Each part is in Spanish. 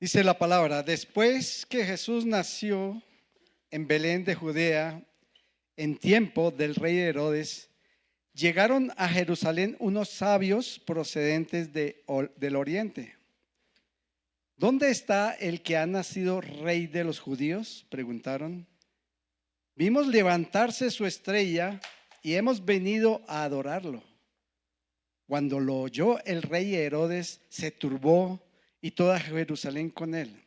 Dice la palabra, después que Jesús nació en Belén de Judea, en tiempo del rey Herodes, llegaron a Jerusalén unos sabios procedentes del oriente. ¿Dónde está el que ha nacido rey de los judíos?, preguntaron. Vimos levantarse su estrella y hemos venido a adorarlo. Cuando lo oyó el rey Herodes, se turbó y toda Jerusalén con él.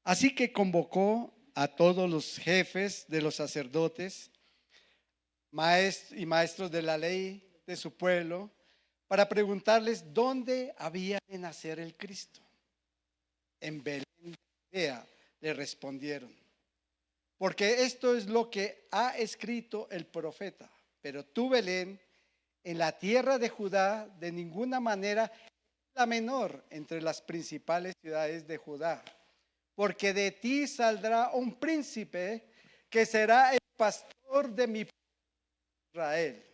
Así que convocó a todos los jefes de los sacerdotes y maestros de la ley de su pueblo para preguntarles dónde había de nacer el Cristo. En Belén de Judea, le respondieron, porque esto es lo que ha escrito el profeta. Pero tú, Belén, en la tierra de Judá, de ninguna manera es la menor entre las principales ciudades de Judá, porque de ti saldrá un príncipe que será el pastor de mi pueblo Israel.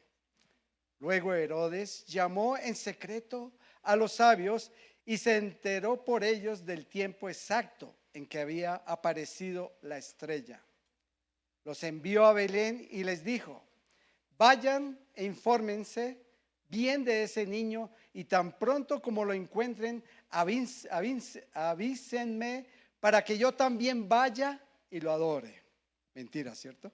Luego Herodes llamó en secreto a los sabios y se enteró por ellos del tiempo exacto en que había aparecido la estrella. Los envió a Belén y les dijo: vayan e infórmense bien de ese niño, y tan pronto como lo encuentren, avísenme para que yo también vaya y lo adore. Mentira, ¿cierto?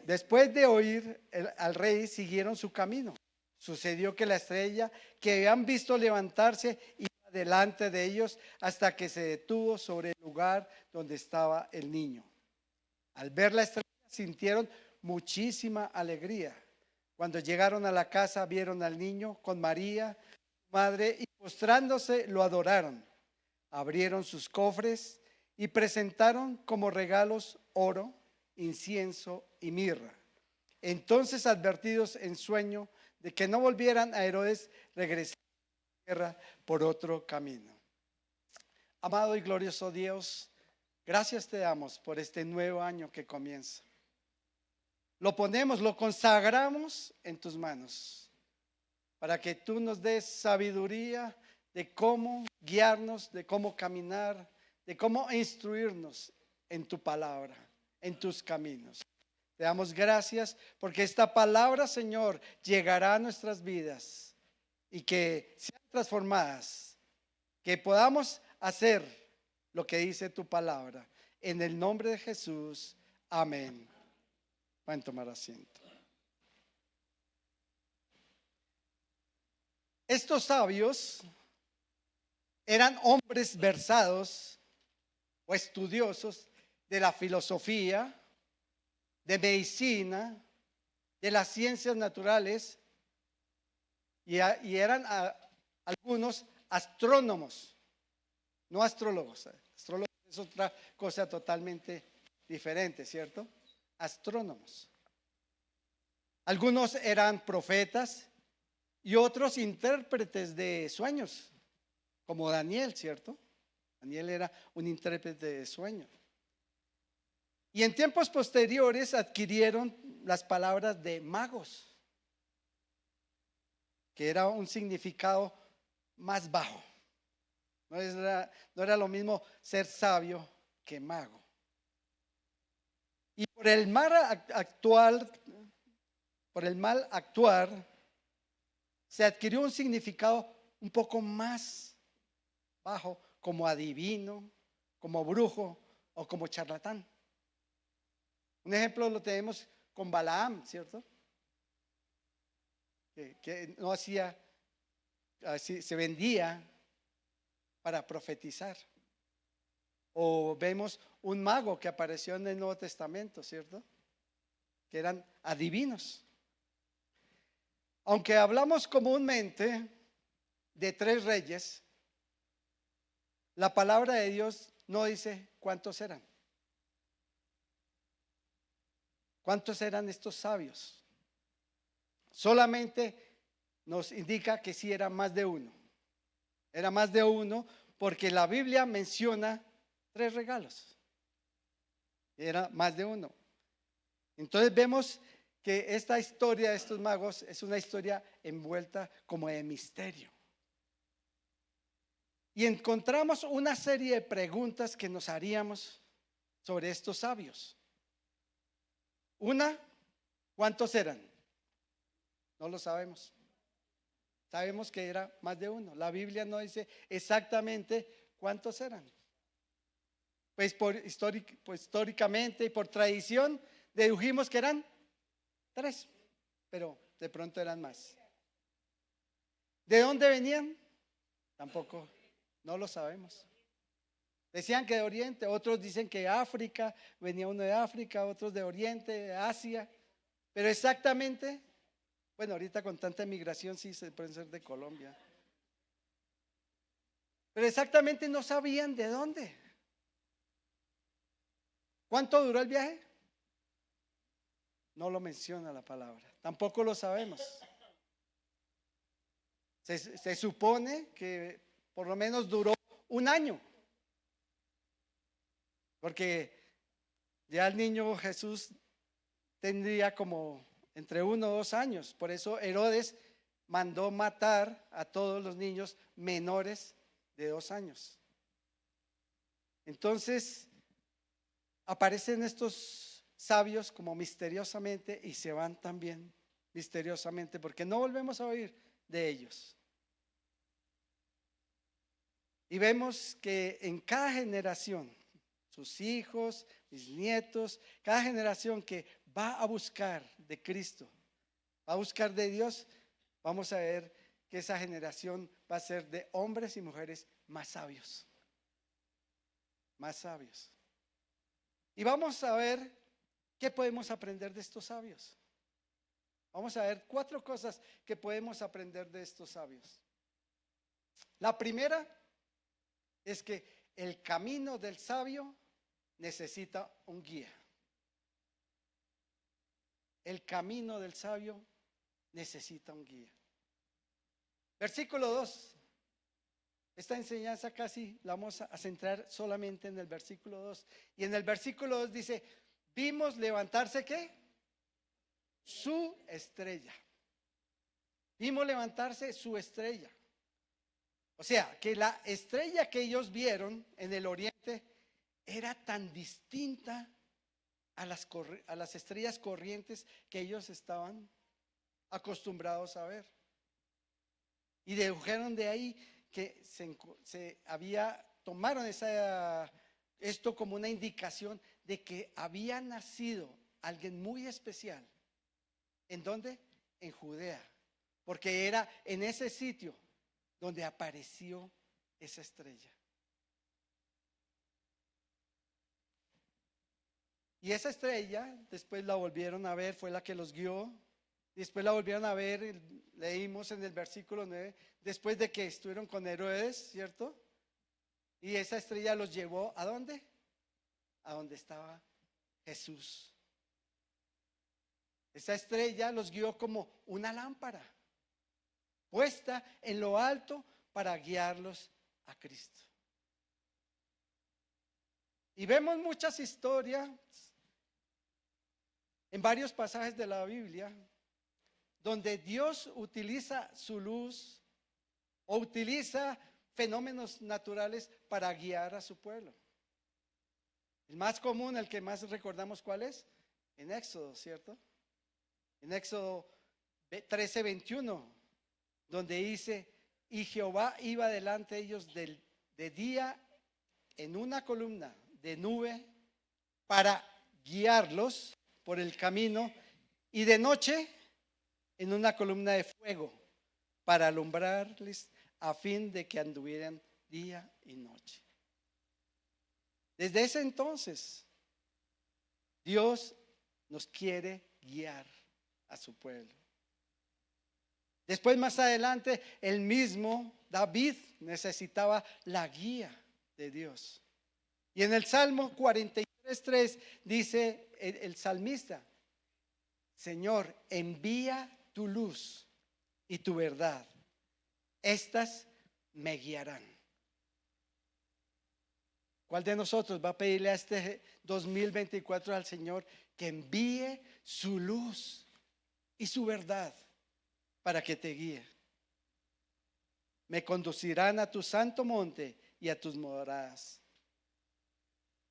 Después de oír al rey, siguieron su camino. Sucedió que la estrella que habían visto levantarse iba delante de ellos hasta que se detuvo sobre el lugar donde estaba el niño. Al ver la estrella sintieron muchísima alegría. Cuando llegaron a la casa, vieron al niño con María, su madre, y postrándose lo adoraron. Abrieron sus cofres y presentaron como regalos oro, incienso y mirra. Entonces, advertidos en sueño de que no volvieran a Herodes, regresaron a la tierra por otro camino. Amado y glorioso Dios, gracias te damos por este nuevo año que comienza. Lo ponemos, lo consagramos en tus manos, para que tú nos des sabiduría de cómo guiarnos, de cómo caminar, de cómo instruirnos en tu palabra, en tus caminos. Te damos gracias porque esta palabra, Señor, llegará a nuestras vidas y que sean transformadas, que podamos hacer lo que dice tu palabra. En el nombre de Jesús, amén. Pueden tomar asiento. Estos sabios eran hombres versados o estudiosos de la filosofía, de medicina, de las ciencias naturales, y eran algunos astrónomos, no astrólogos. Astrólogos es otra cosa totalmente diferente, ¿cierto? Astrónomos. Algunos eran profetas y otros intérpretes de sueños, como Daniel, ¿cierto? Daniel era un intérprete de sueños. Y en tiempos posteriores adquirieron las palabras de magos, que era un significado más bajo. No era lo mismo ser sabio que mago. Y por el mal actuar, se adquirió un significado un poco más bajo, como adivino, como brujo o como charlatán. Un ejemplo lo tenemos con Balaam, ¿cierto? Que no hacía, así, se vendía para profetizar. O vemos un mago que apareció en el Nuevo Testamento, ¿cierto? Que eran adivinos. Aunque hablamos comúnmente de 3 reyes, la palabra de Dios no dice cuántos eran. ¿Cuántos eran estos sabios? Solamente nos indica que sí era más de uno. Era más de uno porque la Biblia menciona 3 regalos. Era más de uno. Entonces vemos que esta historia de estos magos es una historia envuelta como de misterio. Y encontramos una serie de preguntas que nos haríamos sobre estos sabios. Una, ¿cuántos eran? No lo sabemos. Sabemos que era más de uno. La Biblia no dice exactamente cuántos eran. Pues históricamente y por tradición dedujimos que eran 3, pero de pronto eran más. ¿De dónde venían? Tampoco, no lo sabemos. Decían que de Oriente, otros dicen que África, venía uno de África, otros de Oriente, de Asia, pero exactamente, bueno, ahorita con tanta migración sí se pueden ser de Colombia, pero exactamente no sabían de dónde. ¿Cuánto duró el viaje? No lo menciona la palabra, tampoco lo sabemos. Se supone que por lo menos duró un año, porque ya el niño Jesús tendría como entre 1 o 2 años. Por eso Herodes mandó matar a todos los niños menores de 2 años. Entonces aparecen estos sabios como misteriosamente y se van también misteriosamente porque no volvemos a oír de ellos. Y vemos que en cada generación, sus hijos, mis nietos, cada generación que va a buscar de Cristo, va a buscar de Dios, vamos a ver que esa generación va a ser de hombres y mujeres más sabios. Más sabios. Y vamos a ver qué podemos aprender de estos sabios. Vamos a ver 4 cosas que podemos aprender de estos sabios. La primera es que el camino del sabio necesita un guía. El camino del sabio necesita un guía. Versículo 2. Esta enseñanza casi la vamos a centrar solamente en el versículo 2. Y en el versículo 2 dice, vimos levantarse ¿qué? Su estrella. Vimos levantarse su estrella. O sea, que la estrella que ellos vieron en el oriente era tan distinta a las estrellas corrientes que ellos estaban acostumbrados a ver. Y dedujeron de ahí que tomaron esto como una indicación de que había nacido alguien muy especial. ¿En dónde? En Judea, porque era en ese sitio donde apareció esa estrella. Y esa estrella después la volvieron a ver, fue la que los guió. Después la volvieron a ver, leímos en el versículo 9, después de que estuvieron con Herodes, ¿cierto? Y esa estrella los llevó ¿a dónde? A donde estaba Jesús. Esa estrella los guió como una lámpara puesta en lo alto para guiarlos a Cristo. Y vemos muchas historias en varios pasajes de la Biblia donde Dios utiliza su luz o utiliza fenómenos naturales para guiar a su pueblo. El más común, el que más recordamos, ¿cuál es? En Éxodo, ¿cierto? En Éxodo 13:21, donde dice, y Jehová iba delante de ellos de día en una columna de nube para guiarlos por el camino y de noche en una columna de fuego para alumbrarles a fin de que anduvieran día y noche. Desde ese entonces, Dios nos quiere guiar a su pueblo. Después, más adelante, el mismo David necesitaba la guía de Dios. Y en el Salmo 43:3 dice el salmista, Señor, envía tu luz y tu verdad, estas me guiarán. ¿Cuál de nosotros va a pedirle a este 2024 al Señor que envíe su luz y su verdad para que te guíe? me conducirán a tu santo monte y a tus moradas.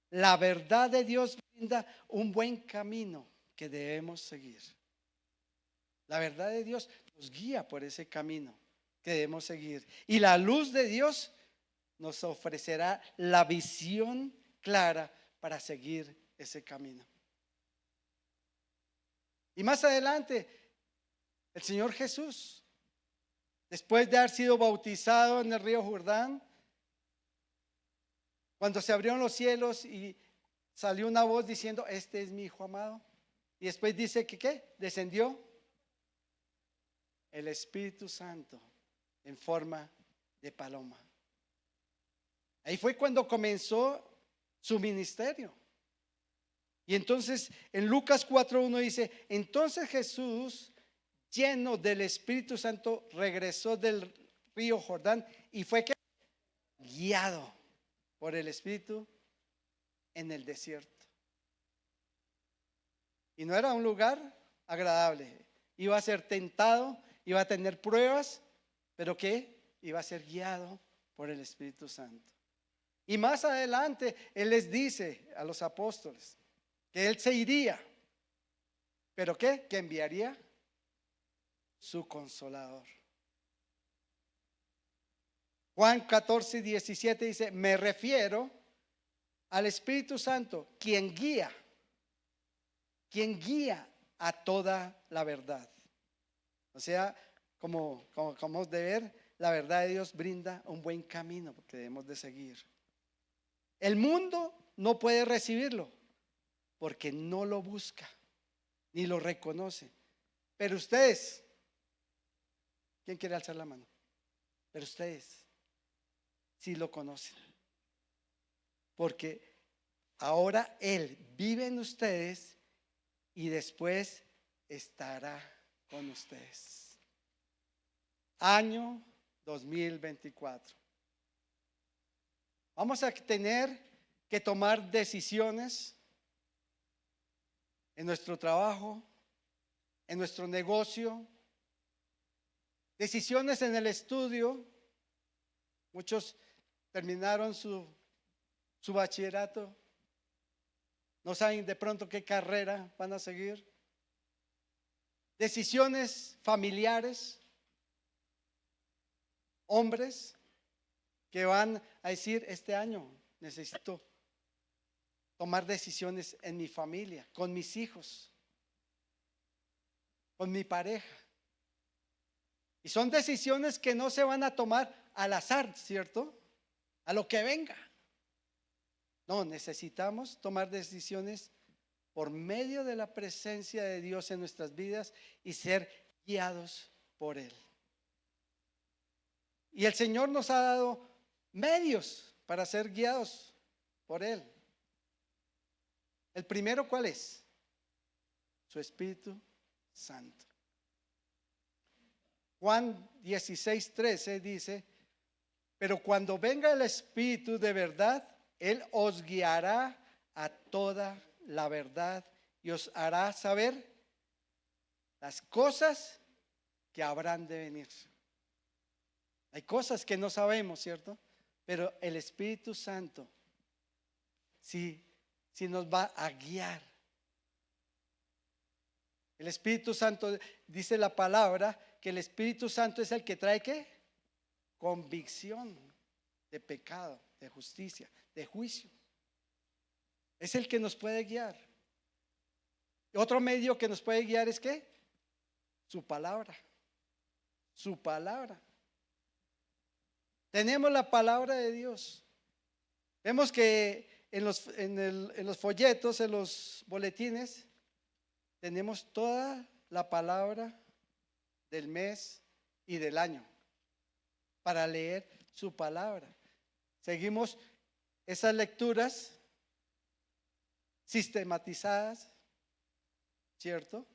La verdad de Dios brinda un buen camino que debemos seguir. La verdad de Dios nos guía por ese camino que debemos seguir. Y la luz de Dios nos ofrecerá la visión clara para seguir ese camino. Y más adelante, el Señor Jesús, después de haber sido bautizado en el río Jordán, cuando se abrieron los cielos y salió una voz diciendo: este es mi Hijo amado. Y después dice que ¿qué? Descendió el Espíritu Santo en forma de paloma. Ahí fue cuando comenzó su ministerio. Y entonces en Lucas 4:1 dice: entonces Jesús, lleno del Espíritu Santo, regresó del río Jordán y fue ¿qué? Guiado por el Espíritu en el desierto. Y no era un lugar agradable. Iba a ser tentado, iba a tener pruebas, pero ¿qué? Iba a ser guiado por el Espíritu Santo. Y más adelante Él les dice a los apóstoles que Él se iría, pero ¿qué? Que enviaría su Consolador. Juan 14:17 dice: me refiero al Espíritu Santo, quien guía a toda la verdad. O sea, como acabamos de ver, la verdad de Dios brinda un buen camino que debemos de seguir. El mundo no puede recibirlo porque no lo busca ni lo reconoce. Pero ustedes, ¿quién quiere alzar la mano? Pero ustedes sí lo conocen, porque ahora Él vive en ustedes y después estará con ustedes. Año 2024. Vamos a tener que tomar decisiones en nuestro trabajo, en nuestro negocio, decisiones en el estudio. Muchos terminaron su bachillerato, no saben de pronto qué carrera van a seguir. Decisiones familiares, hombres que van a decir: este año necesito tomar decisiones en mi familia, con mis hijos, con mi pareja. Y son decisiones que no se van a tomar al azar, ¿cierto? A lo que venga. No, necesitamos tomar decisiones por medio de la presencia de Dios en nuestras vidas y ser guiados por Él. Y el Señor nos ha dado medios para ser guiados por Él. El primero, ¿cuál es? Su Espíritu Santo. Juan 16:13 dice: pero cuando venga el Espíritu de verdad, Él os guiará a toda la verdad y os hará saber las cosas que habrán de venir. Hay cosas que no sabemos, ¿cierto? Pero el Espíritu Santo sí nos va a guiar. El Espíritu Santo, dice la palabra, que el Espíritu Santo es el que trae ¿qué? Convicción de pecado, de justicia, de juicio. Es el que nos puede guiar. Otro medio que nos puede guiar es ¿qué? Su palabra. Su palabra. Tenemos la palabra de Dios. Vemos que en los folletos, en los boletines, tenemos toda la palabra del mes y del año para leer su palabra. Seguimos esas lecturas sistematizadas, ¿cierto?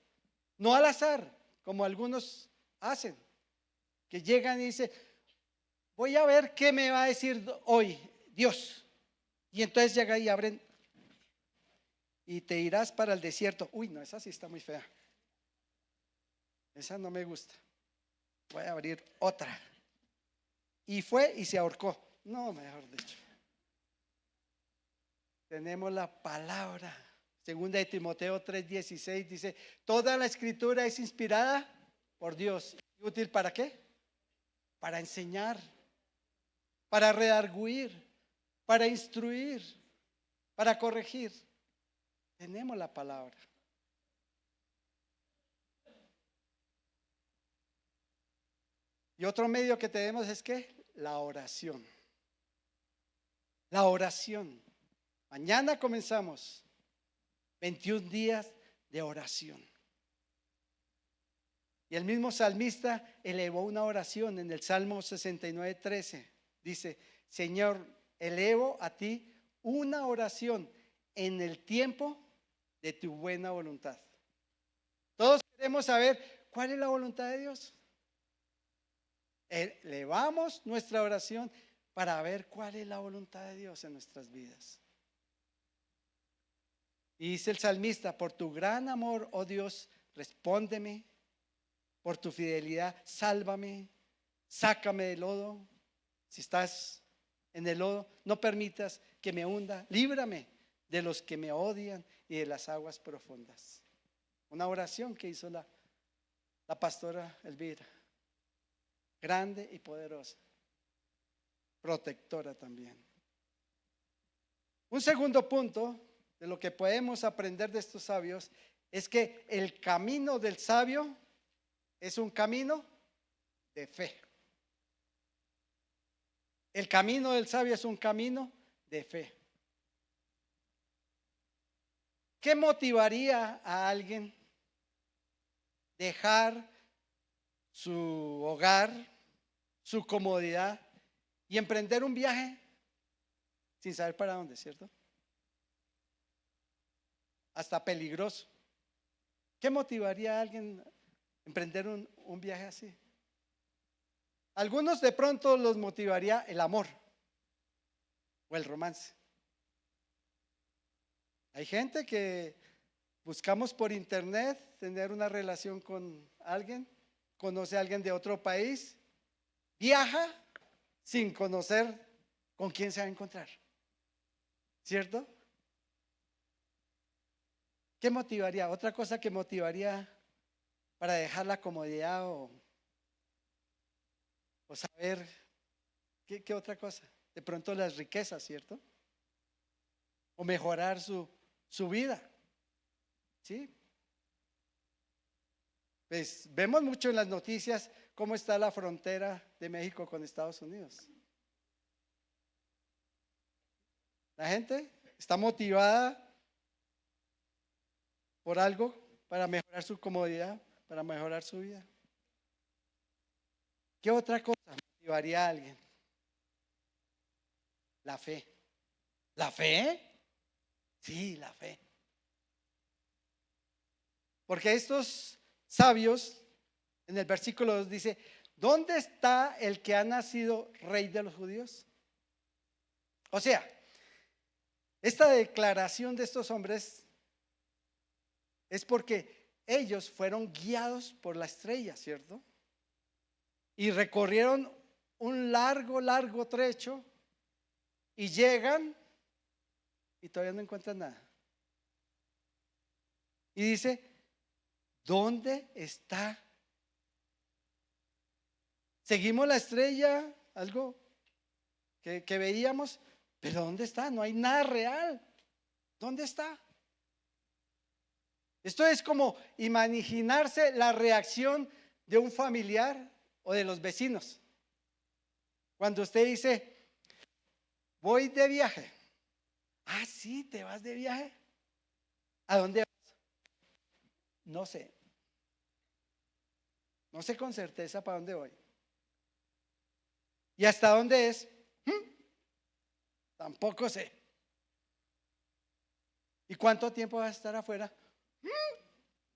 No al azar, como algunos hacen, que llegan y dicen: voy a ver qué me va a decir hoy Dios. Y entonces llega y abren: y te irás para el desierto. Uy, no, esa sí está muy fea. Esa no me gusta. Voy a abrir otra. y fue y se ahorcó. No, mejor dicho. Tenemos la palabra. Segunda de Timoteo 3:16 dice, toda la escritura es inspirada por Dios. ¿Útil para qué? Para enseñar, para redarguir, para instruir, para corregir. Tenemos la palabra. Y otro medio que tenemos es que la oración. La oración. Mañana comenzamos 21 días de oración. Y el mismo salmista elevó una oración en el Salmo 69:13. Dice, Señor, elevo a ti una oración en el tiempo de tu buena voluntad. Todos queremos saber cuál es la voluntad de Dios. Elevamos nuestra oración para ver cuál es la voluntad de Dios en nuestras vidas. Y dice el salmista, por tu gran amor, oh Dios, respóndeme. Por tu fidelidad, sálvame. Sácame del lodo. Si estás en el lodo, no permitas que me hunda. Líbrame de los que me odian y de las aguas profundas. Una oración que hizo la pastora Elvira. Grande y poderosa. Protectora también. Un segundo punto de lo que podemos aprender de estos sabios es que el camino del sabio es un camino de fe. El camino del sabio es un camino de fe. ¿Qué motivaría a alguien dejar su hogar, su comodidad y emprender un viaje sin saber para dónde, cierto? Hasta peligroso. ¿Qué motivaría a alguien a emprender un viaje así? Algunos de pronto los motivaría el amor o el romance. Hay gente que buscamos por internet tener una relación con alguien, conoce a alguien de otro país, viaja sin conocer con quién se va a encontrar, ¿cierto? ¿Qué motivaría? Otra cosa que motivaría para dejar la comodidad o saber, ¿qué otra cosa? De pronto las riquezas, ¿cierto? O mejorar su vida, ¿sí? Pues vemos mucho en las noticias cómo está la frontera de México con Estados Unidos. La gente está motivada por algo para mejorar su comodidad, para mejorar su vida. ¿Qué otra cosa motivaría a alguien? La fe. ¿La fe? Sí, la fe. Porque estos sabios, en el versículo 2 dice, ¿dónde está el que ha nacido rey de los judíos? O sea, esta declaración de estos hombres es porque ellos fueron guiados por la estrella, ¿cierto? Y recorrieron un largo trecho y llegan y todavía no encuentran nada. Y dice, ¿dónde está? Seguimos la estrella, algo que veíamos, pero ¿dónde está? No hay nada real. ¿Dónde está? Esto es como imaginarse la reacción de un familiar o de los vecinos. Cuando usted dice, voy de viaje. Ah, sí, ¿te vas de viaje? ¿A dónde vas? No sé. No sé con certeza para dónde voy. ¿Y hasta dónde es? Tampoco sé. ¿Y cuánto tiempo vas a estar afuera?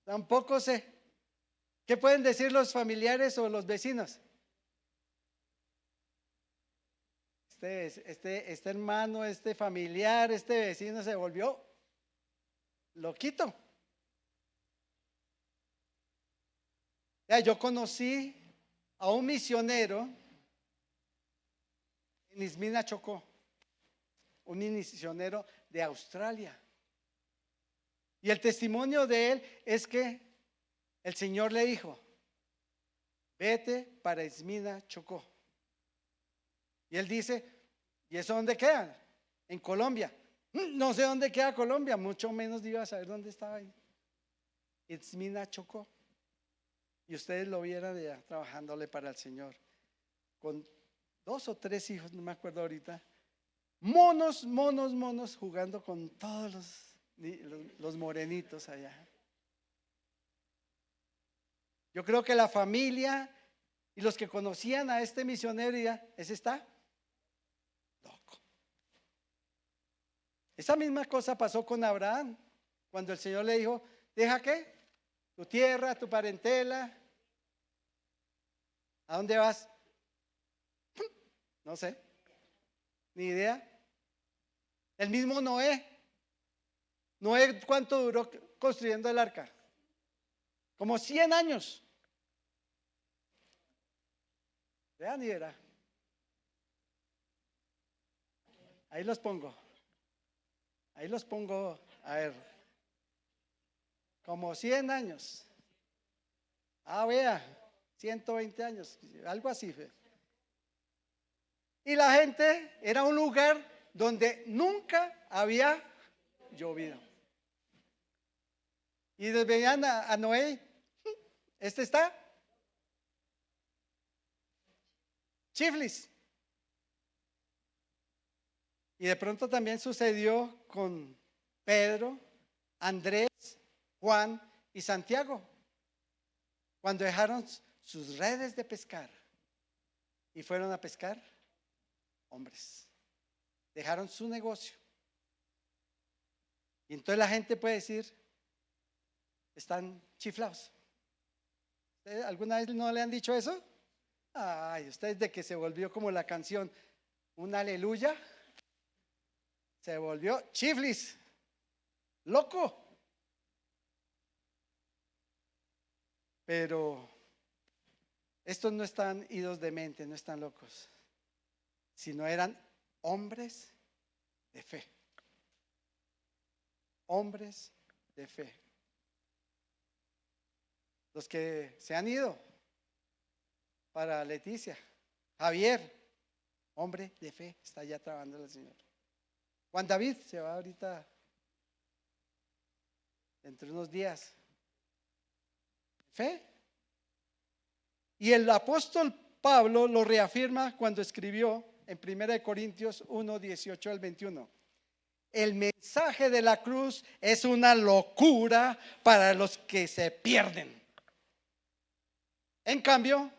Tampoco sé. ¿Qué pueden decir los familiares o los vecinos? Este hermano, este familiar, este vecino se volvió loquito. Ya, yo conocí a un misionero Nismina Chocó, un misionero de Australia. Y el testimonio de él es que el Señor le dijo: vete para Nismina Chocó. Y él dice: ¿y eso dónde queda? En Colombia. No sé dónde queda Colombia, mucho menos iba a saber dónde estaba ahí. Nismina Chocó. Y ustedes lo vieran allá trabajándole para el Señor, con 2 o 3 hijos, no me acuerdo ahorita. Monos jugando con todos los morenitos allá. Yo creo que la familia y los que conocían a este misionero ya, ese está loco. Esa misma cosa pasó con Abraham, cuando el Señor le dijo: ¿deja qué? Tu tierra, tu parentela. ¿A dónde vas? No sé, ni idea. El mismo Noé. Noé, ¿cuánto duró construyendo el arca? Como 100 años. Vean y verá. Ahí los pongo. A ver. Como 100 años. Vea, 120 años, algo así. Y la gente, era un lugar donde nunca había llovido. Y veían a Noé, este está chiflis. Y de pronto también sucedió con Pedro, Andrés, Juan y Santiago, cuando dejaron sus redes de pescar y fueron a pescar hombres. Dejaron su negocio. Y entonces la gente puede decir: están chiflados. ¿Ustedes alguna vez no le han dicho eso? Ay, ustedes, de que se volvió como la canción, un aleluya, se volvió chiflis, loco. Pero estos no están idos de mente, no están locos, sino eran hombres de fe. Hombres de fe. Los que se han ido para Leticia, Javier, hombre de fe, está ya trabajando el Señor. Juan David se va ahorita, entre unos días. Fe. Y el apóstol Pablo lo reafirma cuando escribió en 1 Corintios 1, 18 al 21. El mensaje de la cruz es una locura para los que se pierden. En cambio,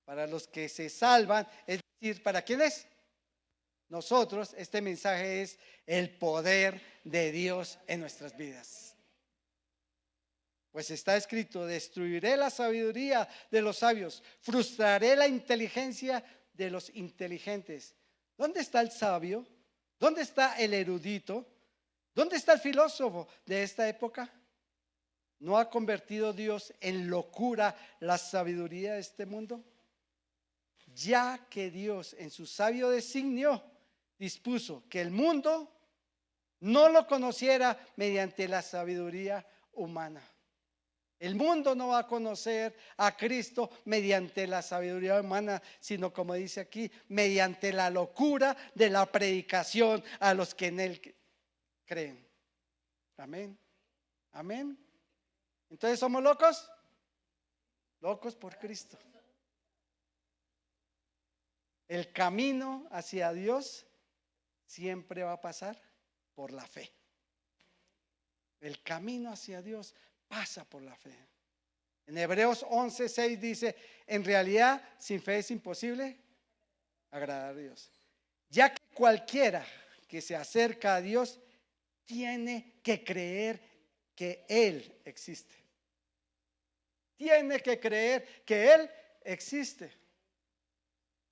para los que se salvan, es decir, ¿para quiénes? Nosotros, este mensaje es el poder de Dios en nuestras vidas. Pues está escrito: destruiré la sabiduría de los sabios, frustraré la inteligencia de los inteligentes. ¿Dónde está el sabio? ¿Dónde está el erudito? ¿Dónde está el filósofo de esta época? ¿No ha convertido Dios en locura la sabiduría de este mundo? Ya que Dios en su sabio designio dispuso que el mundo no lo conociera mediante la sabiduría humana. El mundo no va a conocer a Cristo mediante la sabiduría humana, sino, como dice aquí, mediante la locura de la predicación a los que en Él creen. Amén. Amén. Entonces, ¿somos locos? Locos por Cristo. El camino hacia Dios siempre va a pasar por la fe. El camino hacia Dios pasa por la fe. En Hebreos 11:6 dice: en realidad, sin fe es imposible agradar a Dios, ya que cualquiera que se acerca a Dios tiene que creer que Él existe. Tiene que creer que Él existe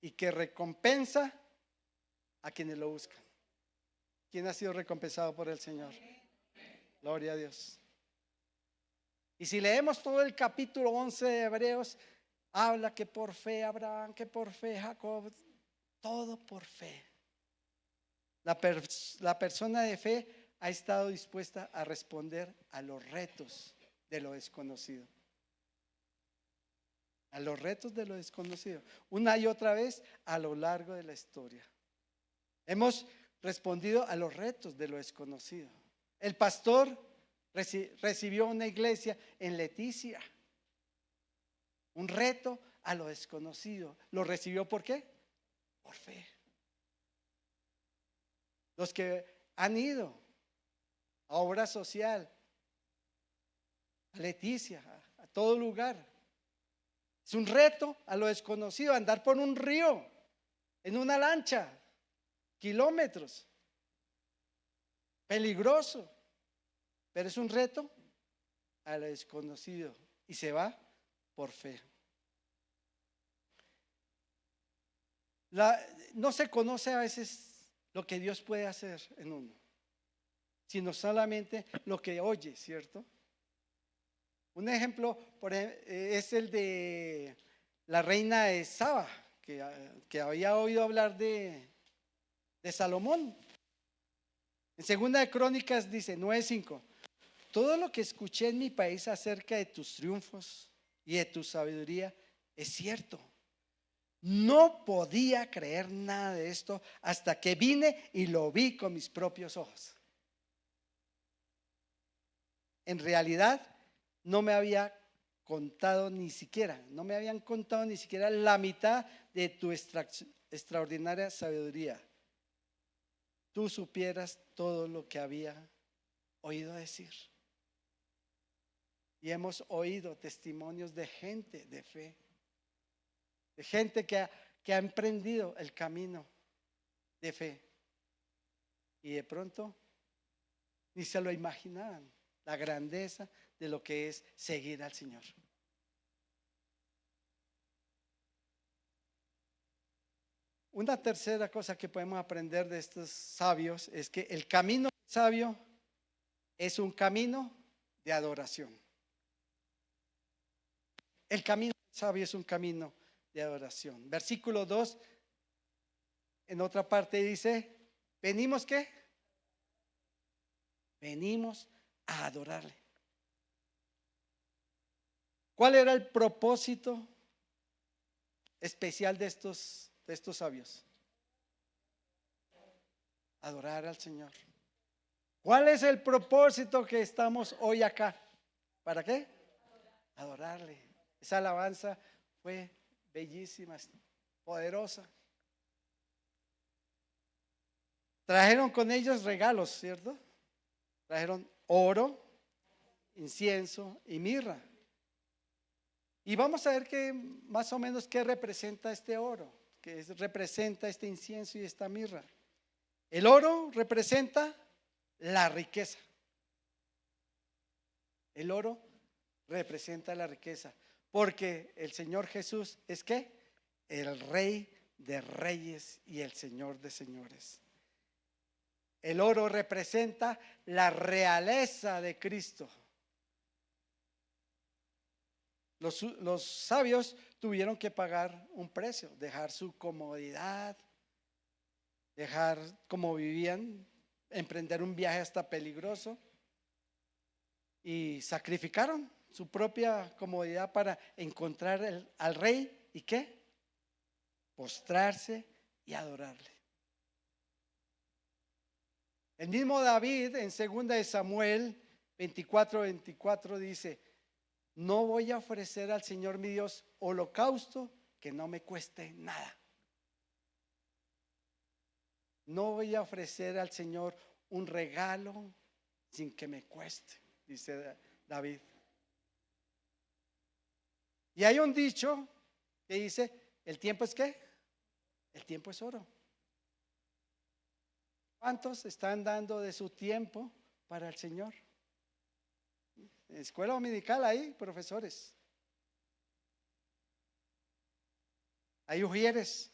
y que recompensa a quienes lo buscan. ¿Quién ha sido recompensado por el Señor? Gloria a Dios. Y si leemos todo el capítulo 11 de Hebreos, habla que por fe Abraham, que por fe Jacob, Todo por fe. La persona de fe ha estado dispuesta a responder a los retos de lo desconocido. A los retos de lo desconocido. Una y otra vez a lo largo de la historia. Hemos respondido a los retos de lo desconocido. El pastor recibió una iglesia en Leticia. Un reto a lo desconocido. ¿Lo recibió por qué? Por fe. Los que han ido a obra social, a Leticia, a todo lugar. Es un reto a lo desconocido, andar por un río, en una lancha, kilómetros. Peligroso, pero es un reto a lo desconocido y se va por fe. No se conoce a veces lo que Dios puede hacer en uno, sino solamente lo que oye, ¿cierto? Un ejemplo es el de la reina de Saba, que había oído hablar de Salomón. En Segunda de Crónicas dice 9:5: todo lo que escuché en mi país acerca de tus triunfos y de tu sabiduría es cierto. No podía creer nada de esto hasta que vine y lo vi con mis propios ojos. En realidad no me habían contado ni siquiera la mitad de tu extraordinaria sabiduría. Tú supieras todo lo que había oído decir. Y hemos oído testimonios de gente de fe, de gente que ha emprendido el camino de fe. Y de pronto ni se lo imaginaban, la grandeza de lo que es seguir al Señor. Una tercera cosa que podemos aprender de estos sabios es que el camino sabio es un camino de adoración. El camino sabio es un camino de adoración. Versículo 2, en otra parte dice: ¿venimos qué? Venimos a adorarle. ¿Cuál era el propósito especial de estos sabios? Adorar al Señor. ¿Cuál es el propósito que estamos hoy acá? ¿Para qué? Adorarle. Esa alabanza fue bellísima, poderosa. Trajeron con ellos regalos, ¿cierto? Trajeron oro, incienso y mirra. Y vamos a ver que más o menos qué representa este oro, qué representa este incienso y esta mirra. El oro representa la riqueza. El oro representa la riqueza, porque el Señor Jesús es ¿qué? El Rey de reyes y el Señor de señores. El oro representa la realeza de Cristo. Los sabios tuvieron que pagar un precio, dejar su comodidad, dejar como vivían, emprender un viaje hasta peligroso, y sacrificaron su propia comodidad para encontrar al rey y ¿qué? Postrarse y adorarle. El mismo David en 2 de Samuel 24:24 dice: no voy a ofrecer al Señor mi Dios holocausto que no me cueste nada. No voy a ofrecer al Señor un regalo sin que me cueste, dice David. Y hay un dicho que dice: ¿el tiempo es qué? El tiempo es oro. ¿Cuántos están dando de su tiempo para el Señor? Escuela dominical, hay profesores, hay ujieres.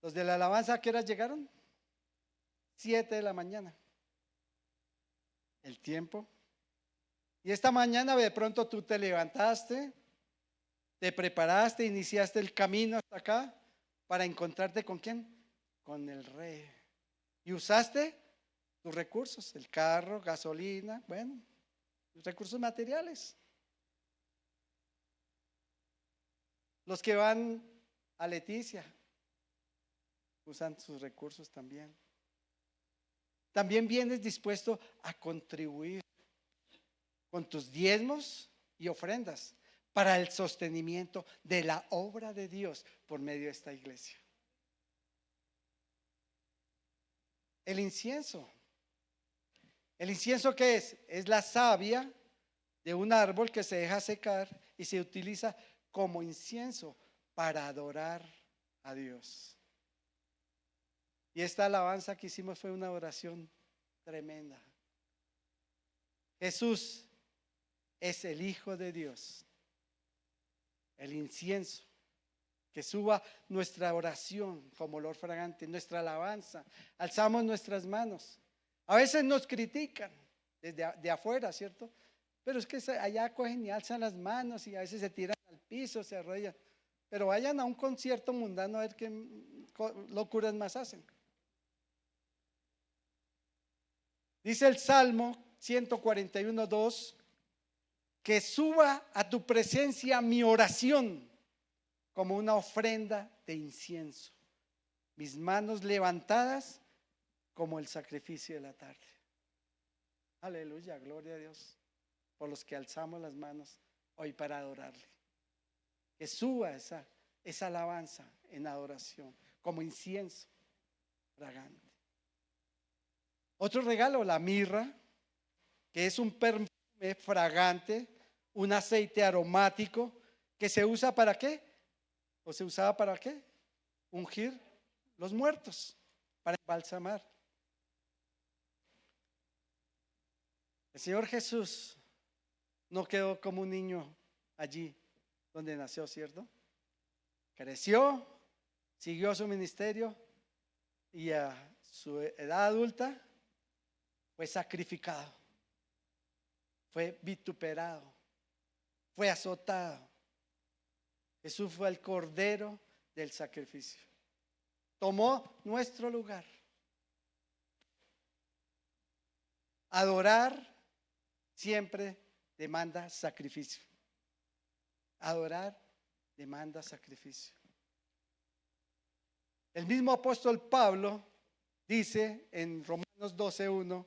Los de la alabanza, ¿a qué hora llegaron? 7 de la mañana. El tiempo. Y esta mañana de pronto tú te levantaste Te preparaste, iniciaste el camino hasta acá para encontrarte con quién, con el Rey. Y usaste tus recursos, el carro, gasolina, bueno, los recursos materiales. Los que van a Leticia usan sus recursos también. También vienes dispuesto a contribuir con tus diezmos y ofrendas para el sostenimiento de la obra de Dios por medio de esta iglesia. El incienso. ¿El incienso qué es? Es la savia de un árbol que se deja secar y se utiliza como incienso para adorar a Dios. Y esta alabanza que hicimos fue una oración tremenda. Jesús es el Hijo de Dios. El incienso que suba nuestra oración como olor fragante, nuestra alabanza. Alzamos nuestras manos. A veces nos critican desde de afuera, ¿cierto? Pero es que allá cogen y alzan las manos y a veces se tiran al piso, se arrodillan. Pero vayan a un concierto mundano a ver qué locuras más hacen. Dice el Salmo 141:2, que suba a tu presencia mi oración como una ofrenda de incienso, mis manos levantadas como el sacrificio de la tarde. Aleluya, gloria a Dios por los que alzamos las manos hoy para adorarle. Que suba esa alabanza en adoración como incienso fragante. Otro regalo, la mirra, que es un perfume fragante, un aceite aromático que se usa ¿para qué? ¿O se usaba para qué? Ungir los muertos, para embalsamar. El Señor Jesús no quedó como un niño allí donde nació, ¿cierto? Creció, siguió su ministerio y a su edad adulta fue sacrificado, fue vituperado, fue azotado. Jesús fue el cordero del sacrificio. Tomó nuestro lugar. Adorar siempre demanda sacrificio. Adorar demanda sacrificio. El mismo apóstol Pablo dice en Romanos 12:1: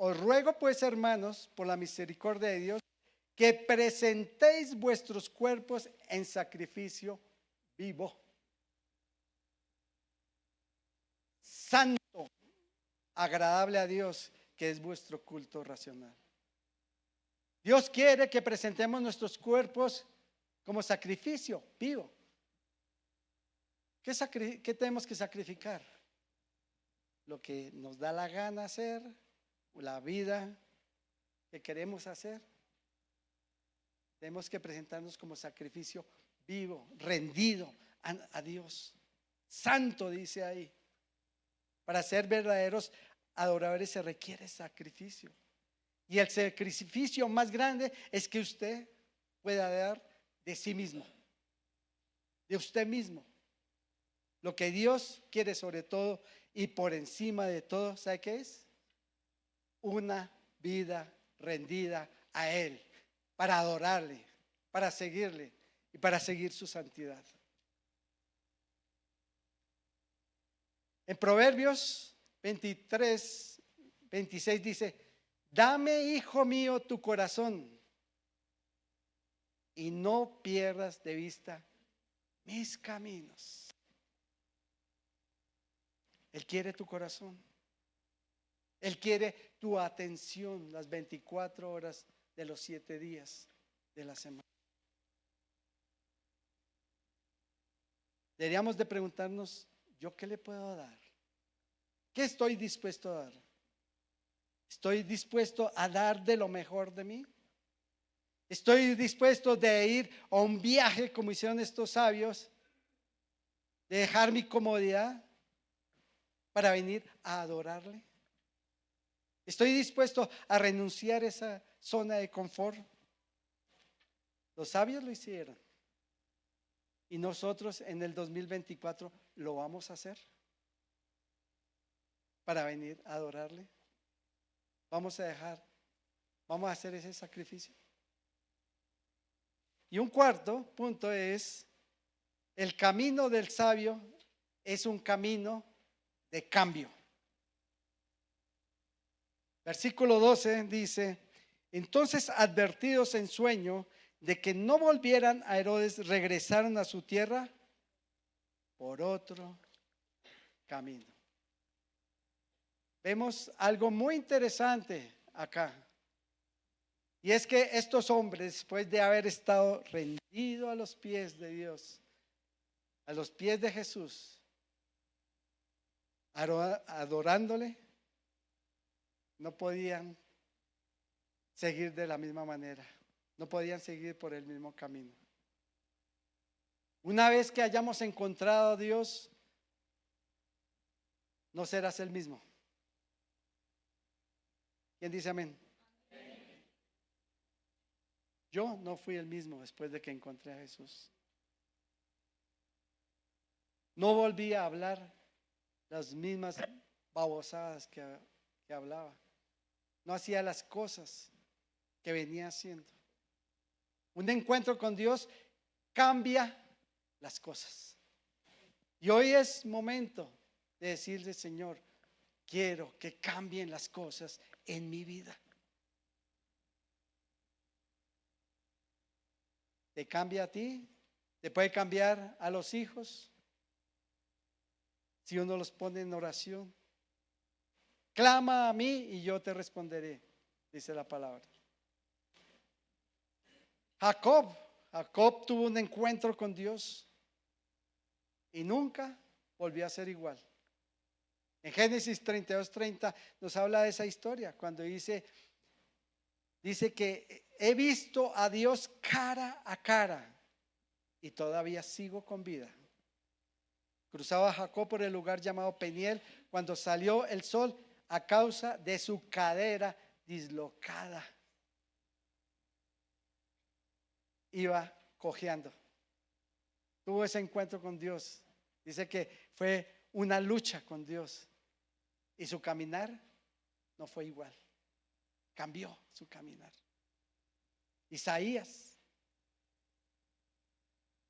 os ruego pues, hermanos, por la misericordia de Dios, que presentéis vuestros cuerpos en sacrificio vivo, santo, agradable a Dios, que es vuestro culto racional. Dios quiere que presentemos nuestros cuerpos como sacrificio vivo. ¿Qué tenemos que sacrificar? Lo que nos da la gana hacer, la vida que queremos hacer. Tenemos que presentarnos como sacrificio vivo, rendido a Dios. Santo, dice ahí. Para ser verdaderos adoradores se requiere sacrificio. Y el sacrificio más grande es que usted pueda dar de sí mismo, de usted mismo. Lo que Dios quiere sobre todo y por encima de todo, ¿sabe qué es? Una vida rendida a Él, para adorarle, para seguirle y para seguir su santidad. En Proverbios 23:26 dice: dame, hijo mío, tu corazón y no pierdas de vista mis caminos. Él quiere tu corazón. Él quiere tu atención las 24 horas de los 7 días de la semana. Deberíamos de preguntarnos: ¿yo qué le puedo dar? ¿Qué estoy dispuesto a dar? ¿Estoy dispuesto a dar de lo mejor de mí? ¿Estoy dispuesto de ir a un viaje como hicieron estos sabios, de dejar mi comodidad para venir a adorarle? ¿Estoy dispuesto a renunciar a esa zona de confort? Los sabios lo hicieron. Y nosotros en el 2024 lo vamos a hacer para venir a adorarle. Vamos a hacer ese sacrificio. Y un cuarto punto es, el camino del sabio es un camino de cambio. Versículo 12 dice: entonces, advertidos en sueño de que no volvieran a Herodes, regresaron a su tierra por otro camino. Vemos algo muy interesante acá. Y es que estos hombres, después de haber estado rendidos a los pies de Dios, a los pies de Jesús, adorándole, no podían seguir de la misma manera, no podían seguir por el mismo camino. Una vez que hayamos encontrado a Dios, no serás el mismo. ¿Quién dice amén? Yo no fui el mismo después de que encontré a Jesús. No volví a hablar las mismas babosadas que hablaba. No hacía las cosas que venía haciendo. Un encuentro con Dios cambia las cosas. Y hoy es momento de decirle: Señor, quiero que cambien las cosas en mi vida. Te cambia a ti, te puede cambiar a los hijos si uno los pone en oración. Clama a mí y yo te responderé, dice la palabra. Jacob tuvo un encuentro con Dios y nunca volvió a ser igual. En Génesis 32:30 nos habla de esa historia, cuando dice que he visto a Dios cara a cara y todavía sigo con vida. Cruzaba Jacob por el lugar llamado Peniel cuando salió el sol a causa de su cadera dislocada. Iba cojeando. Tuvo ese encuentro con Dios. Dice que fue una lucha con Dios y su caminar no fue igual. Cambió su caminar. Isaías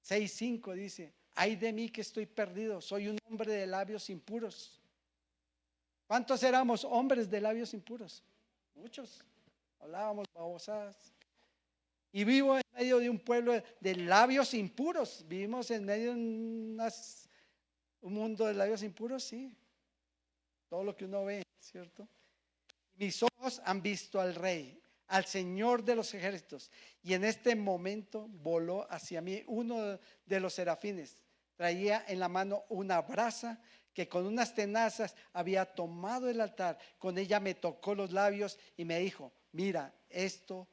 6:5 dice: ay de mí que estoy perdido, soy un hombre de labios impuros. ¿Cuántos éramos hombres de labios impuros? Muchos. Hablábamos babosadas. Y vivo en medio de un pueblo de labios impuros. Vivimos en medio de un mundo de labios impuros, sí. Todo lo que uno ve, ¿cierto? Mis ojos han visto al Rey, al Señor de los ejércitos. Y en este momento voló hacia mí uno de los serafines. Traía en la mano una brasa que con unas tenazas había tomado el altar. Con ella me tocó los labios y me dijo: mira, esto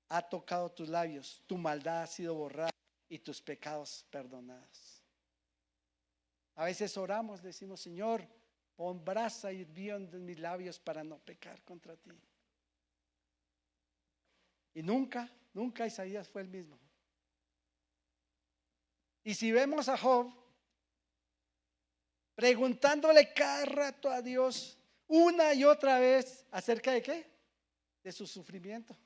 ha tocado tus labios, tu maldad ha sido borrada y tus pecados perdonados. A veces oramos, decimos: Señor, pon brasa hirviendo en mis labios para no pecar contra ti. Y nunca Isaías fue el mismo. Y si vemos a Job preguntándole cada rato a Dios una y otra vez acerca de ¿qué? De su sufrimiento.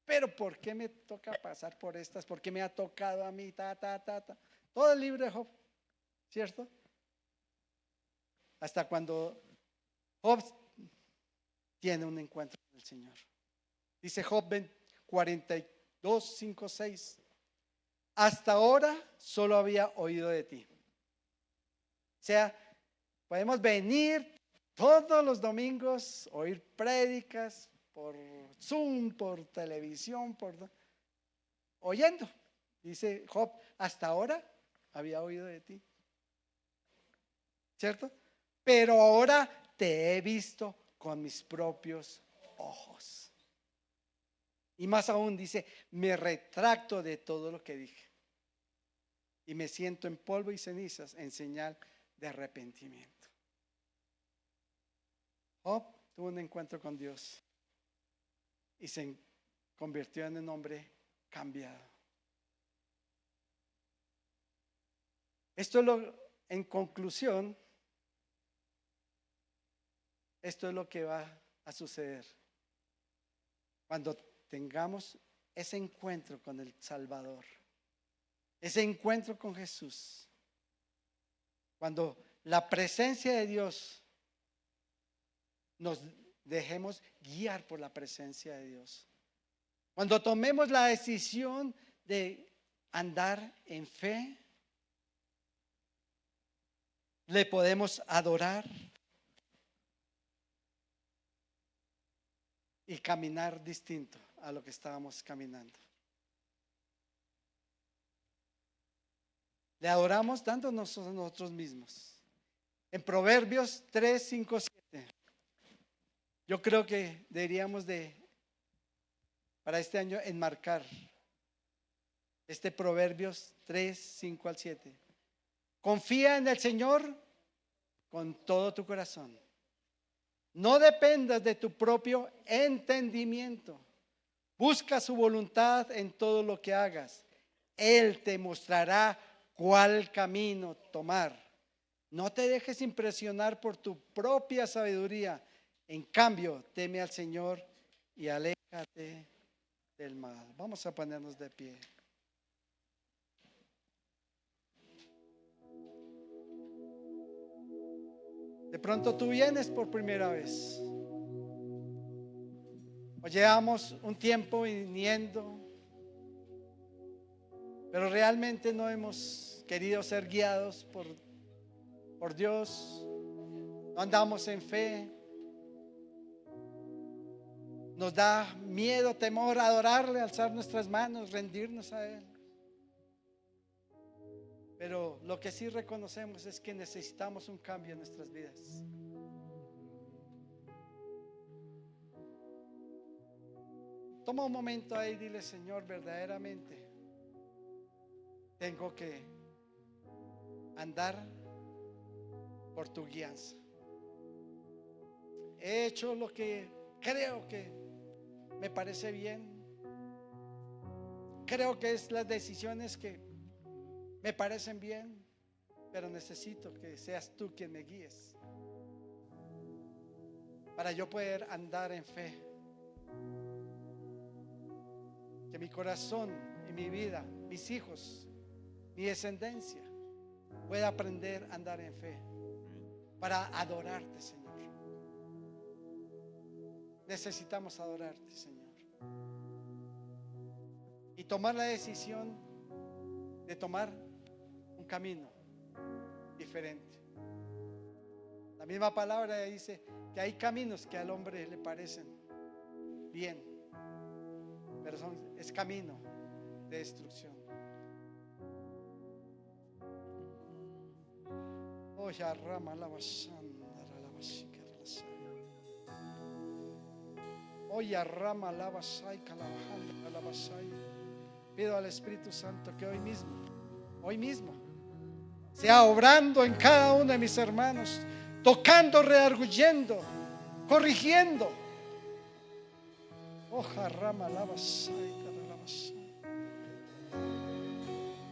Pero ¿por qué me toca pasar por estas? ¿Por qué me ha tocado a mí? Todo el libro de Job, ¿cierto? Hasta cuando Job tiene un encuentro con el Señor. Dice Job 42, 5, 6: hasta ahora solo había oído de ti. O sea, podemos venir todos los domingos, oír prédicas por Zoom, por televisión, oyendo. Dice Job: hasta ahora había oído de ti, ¿cierto? Pero ahora te he visto con mis propios ojos. Y más aún dice: me retracto de todo lo que dije y me siento en polvo y cenizas en señal de arrepentimiento. Job tuvo un encuentro con Dios y se convirtió en un hombre cambiado. En conclusión, esto es lo que va a suceder cuando tengamos ese encuentro con el Salvador, ese encuentro con Jesús. Cuando la presencia de Dios, nos dejemos guiar por la presencia de Dios. Cuando tomemos la decisión de andar en fe, le podemos adorar y caminar distinto a lo que estábamos caminando. Le adoramos dándonos a nosotros mismos. En Proverbios 3, 5, 7. Yo creo que deberíamos para este año, enmarcar este Proverbios 3, 5 al 7. Confía en el Señor con todo tu corazón. No dependas de tu propio entendimiento. Busca su voluntad en todo lo que hagas. Él te mostrará cuál camino tomar. No te dejes impresionar por tu propia sabiduría. En cambio, teme al Señor y aléjate del mal. Vamos a ponernos de pie. De pronto tú vienes por primera vez, o llevamos un tiempo viniendo, pero realmente no hemos querido ser guiados por Dios. No andamos en fe. Nos da miedo, temor adorarle, alzar nuestras manos, rendirnos a Él. Pero lo que sí reconocemos es que necesitamos un cambio en nuestras vidas. Toma un momento ahí y dile: Señor, verdaderamente tengo que andar por tu guianza. He hecho lo que creo que me parece bien. Creo que es las decisiones que me parecen bien, pero necesito que seas tú quien me guíes para yo poder andar en fe. Que mi corazón y mi vida, mis hijos, mi descendencia pueda aprender a andar en fe para adorarte, Señor. Necesitamos adorarte, Señor, y tomar la decisión de tomar un camino diferente. La misma palabra dice que hay caminos que al hombre le parecen bien, pero es camino de destrucción. Oh, ya rama la basanda, la basica de la saya. Oh, ya rama la basaica, la bajanda, la basaya. Pido al Espíritu Santo que hoy mismo sea obrando en cada uno de mis hermanos, tocando, redarguyendo, corrigiendo. Oh, jarrama la basaya.